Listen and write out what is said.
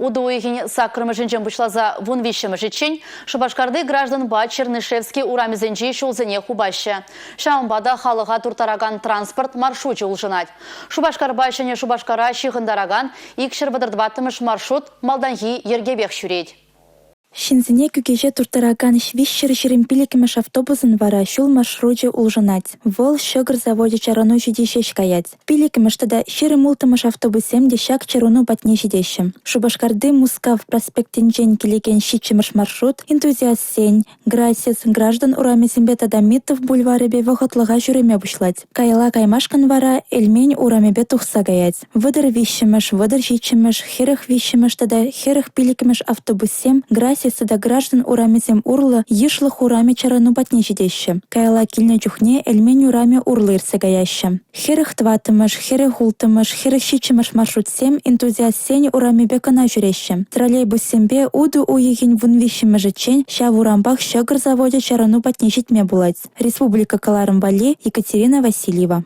Удуегин сакрымы жинжен бучлаза вун вишемы жичень, Шубашкарды граждан ба Чернышевский урамезенжи шулзене хубаще. Шаумбада халыға туртараган транспорт маршруте улжынать. Шубашкар башыне Шубашкара шиғындараган икшір бадырдбатымыш маршрут малданхи ергебек шүрейд. Шинзине күкеже туртараган швищер шеремпиликемеш автобусын вара шул маршруте улжынать. Вол шыгыр заводе чарану жидешеш каять. Пиликемеш тада шеремултымыш автобусем дешак чаруну батне жидешем. Шубашкарды Мускав проспектенчен келеген щичемеш маршрут энтузиаст сень, грасис граждан урамесембе тада Митов бульваребе вахотлыга жүреме бушлать. Кайла каймашкан вара эльмень урамебе тухса гаять. Выдыр вищемеш, выдыр жичемеш, херех вищемеш тада херех пиликемеш автобусем, грасис сада граждан урамезем урлы ешлых ураме чарану батне жидеще. Кайла кильне чухне эльмень ураме урлы ирсе гаяще. Херех тватымыш, херех ултымыш, херех щичемеш маршрут сем энтузиаст сень урамебе кана жүреще. Троллейбусембе уду уегень вун вищемежі чень, ща в урамбах щагыр заводе чарану батне житме булать. Республика Каларым-Бали, Екатерина Васильева.